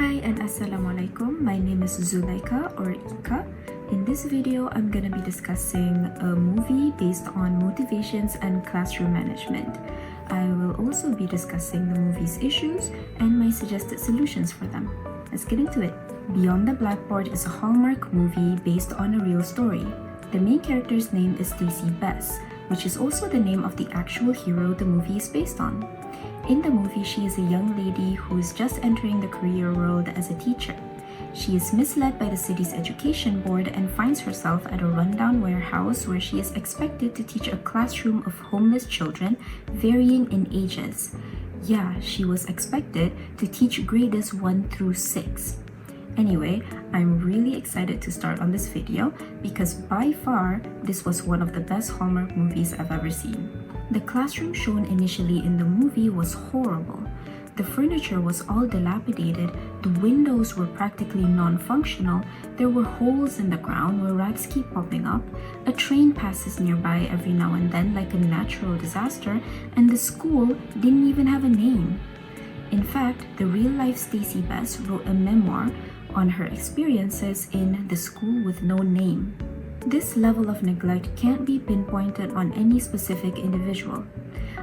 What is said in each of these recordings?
Hi and Assalamualaikum. My name is Zulaika or Ika. In this video, I'm going to be discussing a movie based on motivations and classroom management. I will also be discussing the movie's issues and my suggested solutions for them. Let's get into it. Beyond the Blackboard is a Hallmark movie based on a real story. The main character's name is Stacey Bess, which is also the name of the actual hero the movie is based on. In the movie, she is a young lady who is just entering the career world as a teacher. She is misled by the city's education board and finds herself at a rundown warehouse where she is expected to teach a classroom of homeless children varying in ages. Yeah, she was expected to teach grades 1 through 6. Anyway, I'm really excited to start on this video because by far, this was one of the best Hallmark movies I've ever seen. The classroom shown initially in the movie was horrible. The furniture was all dilapidated, the windows were practically non-functional, there were holes in the ground where rats keep popping up, a train passes nearby every now and then like a natural disaster, and the school didn't even have a name. In fact, the real-life Stacey Bess wrote a memoir on her experiences in The School with No Name. This level of neglect can't be pinpointed on any specific individual.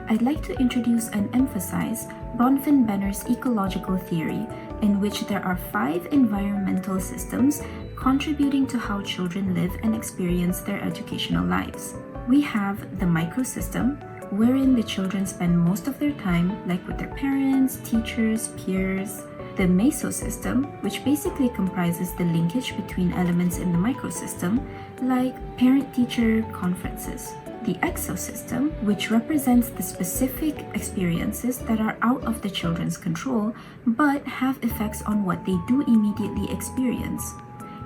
I'd like to introduce and emphasize Bronfenbenner's ecological theory, in which there are 5 environmental systems contributing to how children live and experience their educational lives. We have the microsystem, wherein the children spend most of their time, like with their parents, teachers, peers. The mesosystem, which basically comprises the linkage between elements in the microsystem, like parent-teacher conferences. The exosystem, which represents the specific experiences that are out of the children's control, but have effects on what they do immediately experience.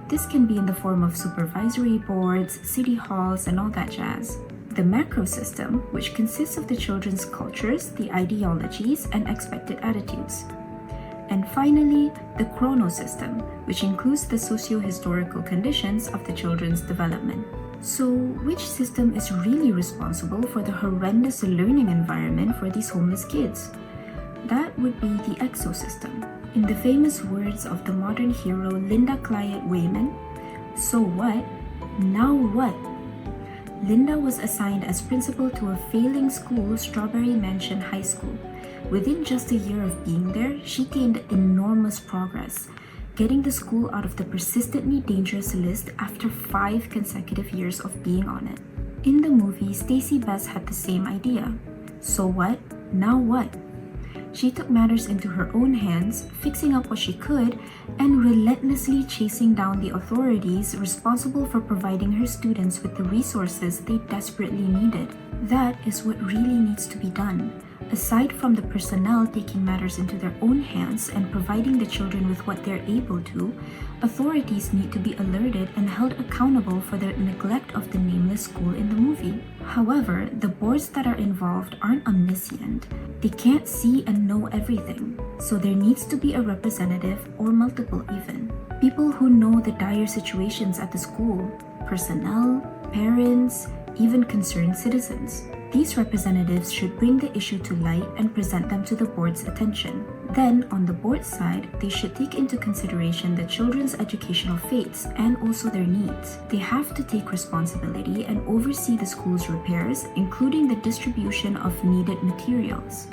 This can be in the form of supervisory boards, city halls, and all that jazz. The macrosystem, which consists of the children's cultures, the ideologies, and expected attitudes. And finally, the chronosystem, which includes the socio-historical conditions of the children's development. So, which system is really responsible for the horrendous learning environment for these homeless kids? That would be the exosystem. In the famous words of the modern hero Linda Clyde Wayman, "So what? Now what?" Linda was assigned as principal to a failing school, Strawberry Mansion High School. Within just a year of being there, she gained enormous progress, getting the school out of the persistently dangerous list after 5 consecutive years of being on it. In the movie, Stacey Bess had the same idea. So what? Now what? She took matters into her own hands, fixing up what she could, and relentlessly chasing down the authorities responsible for providing her students with the resources they desperately needed. That is what really needs to be done. Aside from the personnel taking matters into their own hands and providing the children with what they're able to, authorities need to be alerted and held accountable for their neglect of the nameless school in the movie. However, the boards that are involved aren't omniscient. They can't see and know everything, so there needs to be a representative, or multiple even. People who know the dire situations at the school, personnel, parents, even concerned citizens. These representatives should bring the issue to light and present them to the board's attention. Then, on the board side, they should take into consideration the children's educational fates and also their needs. They have to take responsibility and oversee the school's repairs, including the distribution of needed materials.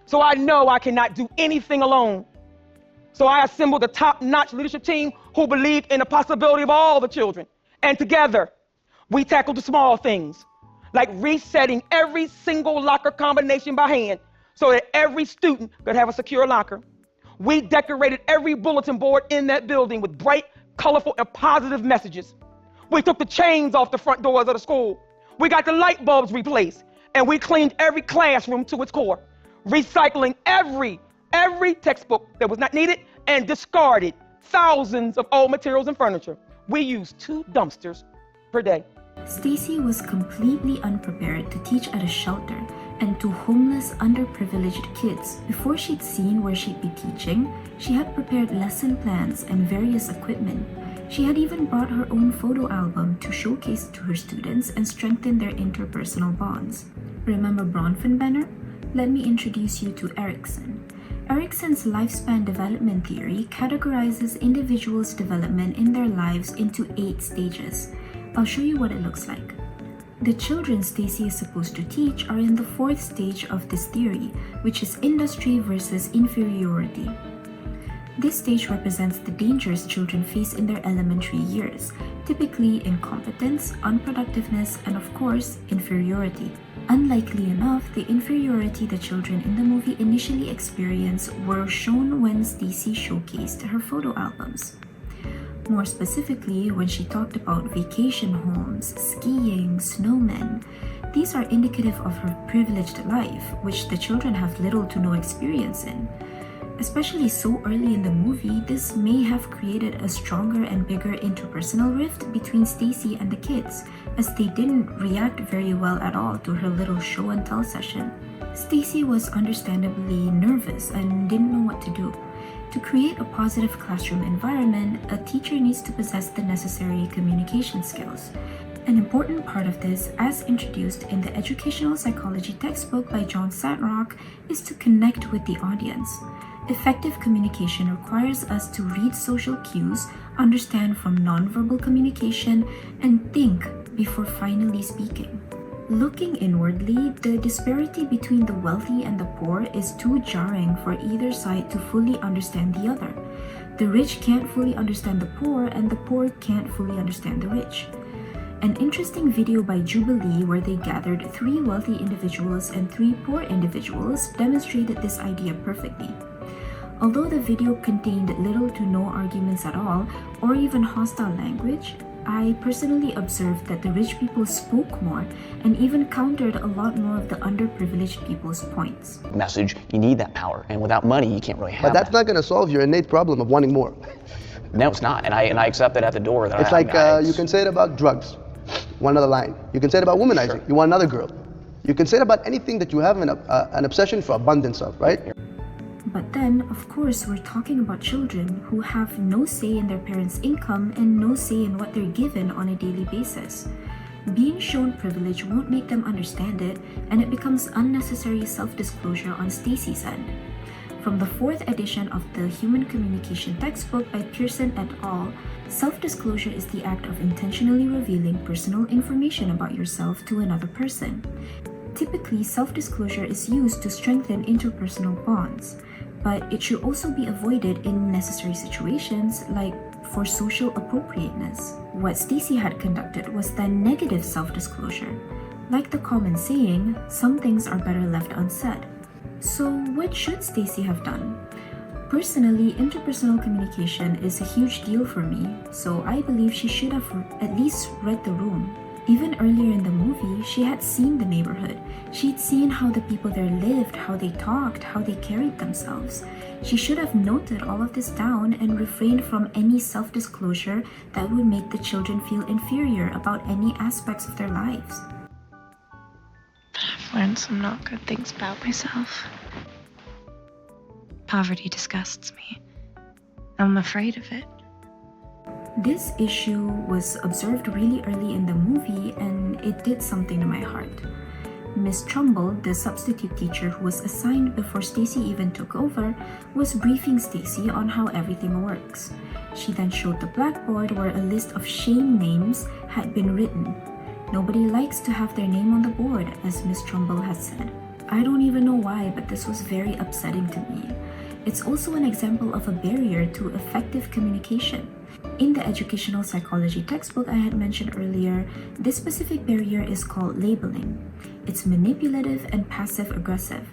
So I know I cannot do anything alone. So I assembled a top-notch leadership team who believed in the possibility of all the children. And together, we tackled the small things, like resetting every single locker combination by hand so that every student could have a secure locker. We decorated every bulletin board in that building with bright, colorful, and positive messages. We took the chains off the front doors of the school. We got the light bulbs replaced, and we cleaned every classroom to its core, recycling every textbook that was not needed and discarded thousands of old materials and furniture. We used 2 dumpsters per day. Stacey was completely unprepared to teach at a shelter and to homeless, underprivileged kids. Before she'd seen where she'd be teaching, she had prepared lesson plans and various equipment. She had even brought her own photo album to showcase to her students and strengthen their interpersonal bonds. Remember Bronfenbenner? Let me introduce you to Erickson. Erikson's lifespan development theory categorizes individuals' development in their lives into 8 stages. I'll show you what it looks like. The children Stacy is supposed to teach are in the 4th stage of this theory, which is industry versus inferiority. This stage represents the dangers children face in their elementary years, typically incompetence, unproductiveness, and of course, inferiority. Unlikely enough, the inferiority the children in the movie initially experienced were shown when Stacy showcased her photo albums. More specifically, when she talked about vacation homes, skiing, snowmen. These are indicative of her privileged life, which the children have little to no experience in. Especially so early in the movie, this may have created a stronger and bigger interpersonal rift between Stacy and the kids, as they didn't react very well at all to her little show and tell session. Stacy was understandably nervous and didn't know what to do. To create a positive classroom environment, a teacher needs to possess the necessary communication skills. An important part of this, as introduced in the educational psychology textbook by John Santrock, is to connect with the audience. Effective communication requires us to read social cues, understand from nonverbal communication, and think before finally speaking. Looking inwardly, the disparity between the wealthy and the poor is too jarring for either side to fully understand the other. The rich can't fully understand the poor, and the poor can't fully understand the rich. An interesting video by Jubilee where they gathered 3 wealthy individuals and 3 poor individuals demonstrated this idea perfectly. Although the video contained little to no arguments at all, or even hostile language, I personally observed that the rich people spoke more and even countered a lot more of the underprivileged people's points. Message, you need that power, and without money, you can't really have But that's not going to solve your innate problem of wanting more. No, it's not, and I accept that at the door. That It's like you can say it about drugs, one other line. You can say it about womanizing, Sure. you want another girl. You can say it about anything that you have an obsession for abundance of, right? But then, of course, we're talking about children who have no say in their parents' income and no say in what they're given on a daily basis. Being shown privilege won't make them understand it, and it becomes unnecessary self-disclosure on Stacy's end. From the 4th edition of the Human Communication textbook by Pearson et al., self-disclosure is the act of intentionally revealing personal information about yourself to another person. Typically, self-disclosure is used to strengthen interpersonal bonds, but it should also be avoided in necessary situations like for social appropriateness. What Stacy had conducted was then negative self-disclosure. Like the common saying, some things are better left unsaid. So what should Stacy have done? Personally, interpersonal communication is a huge deal for me, so I believe she should have at least read the room. Even earlier in the movie, she had seen the neighborhood. She'd seen how the people there lived, how they talked, how they carried themselves. She should have noted all of this down and refrained from any self-disclosure that would make the children feel inferior about any aspects of their lives. But I've learned some not good things about myself. Poverty disgusts me. I'm afraid of it. This issue was observed really early in the movie, and it did something to my heart. Miss Trumbull, the substitute teacher who was assigned before Stacy even took over, was briefing Stacy on how everything works. She then showed the blackboard where a list of shame names had been written. Nobody likes to have their name on the board, as Miss Trumbull has said. I don't even know why, but this was very upsetting to me. It's also an example of a barrier to effective communication. In the educational psychology textbook I had mentioned earlier, this specific barrier is called labeling. It's manipulative and passive-aggressive.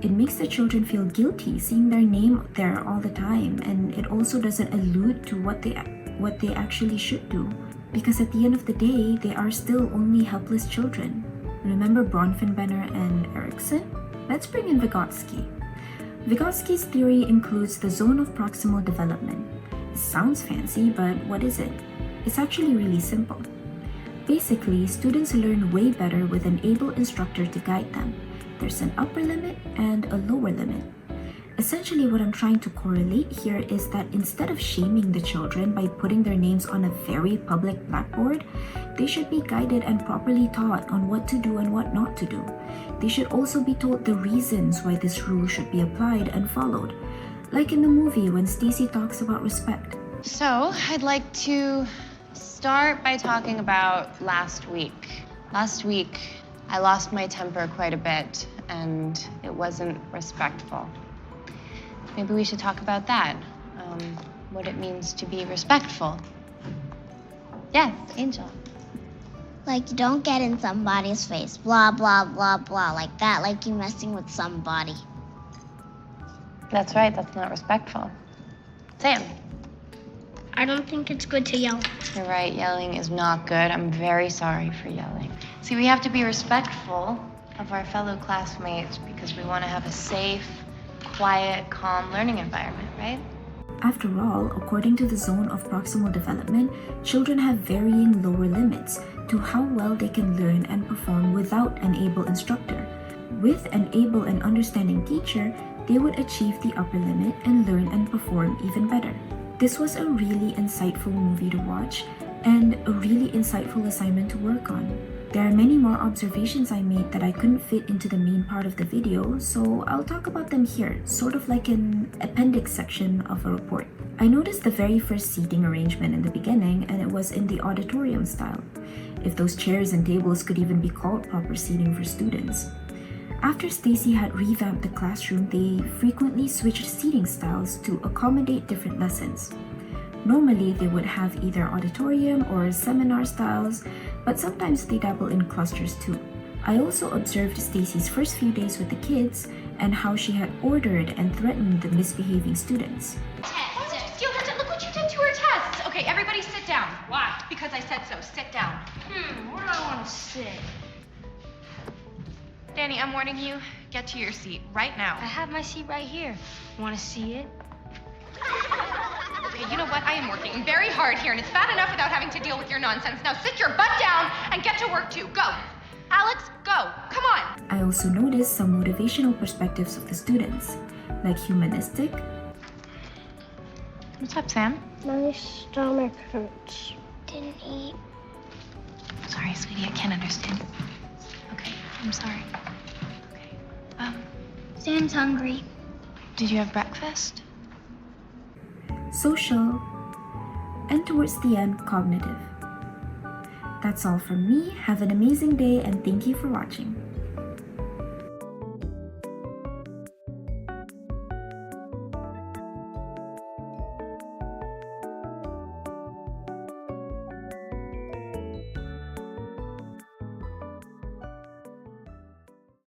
It makes the children feel guilty seeing their name there all the time, and it also doesn't allude to what they actually should do, because at the end of the day, they are still only helpless children. Remember Bronfenbrenner and Erikson? Let's bring in Vygotsky. Vygotsky's theory includes the zone of proximal development. It sounds fancy, but what is it? It's actually really simple. Basically, students learn way better with an able instructor to guide them. There's an upper limit and a lower limit. Essentially, what I'm trying to correlate here is that instead of shaming the children by putting their names on a very public blackboard, they should be guided and properly taught on what to do and what not to do. They should also be told the reasons why this rule should be applied and followed, like in the movie when Stacy talks about respect. So, I'd like to start by talking about last week. Last week, I lost my temper quite a bit, and it wasn't respectful. Maybe we should talk about that. What it means to be respectful. Yes, Angel. Like, you don't get in somebody's face, blah, blah, blah, blah, like that, like you messing with somebody. That's right, that's not respectful. Sam. I don't think it's good to yell. You're right, yelling is not good. I'm very sorry for yelling. See, we have to be respectful of our fellow classmates because we want to have a safe, quiet, calm learning environment, right? After all, according to the zone of proximal development, children have varying lower limits to how well they can learn and perform without an able instructor. With an able and understanding teacher, they would achieve the upper limit and learn and perform even better. This was a really insightful movie to watch and a really insightful assignment to work on. There are many more observations I made that I couldn't fit into the main part of the video, so I'll talk about them here, sort of like an appendix section of a report. I noticed the very first seating arrangement in the beginning, and it was in the auditorium style, if those chairs and tables could even be called proper seating for students. After Stacy had revamped the classroom, they frequently switched seating styles to accommodate different lessons. Normally, they would have either auditorium or seminar styles, but sometimes they dabble in clusters too. I also observed Stacy's first few days with the kids and how she had ordered and threatened the misbehaving students. Look what you did to her tests. Okay, everybody sit down. Why? Because I said so. Sit down. Where do I want to sit? Danny, I'm warning you. Get to your seat right now. I have my seat right here. Want to see it? Okay, you know what? I am working very hard here, and it's bad enough without having to deal with your nonsense. Now sit your butt down and get to work too. Go. Alex, go. Come on. I also noticed some motivational perspectives of the students, like humanistic. What's up, Sam? My stomach hurts. Didn't eat. Sorry, sweetie, I can't understand. Okay, I'm sorry. Okay. Sam's hungry. Did you have breakfast? Social, and towards the end, cognitive. That's all from me. Have an amazing day and thank you for watching.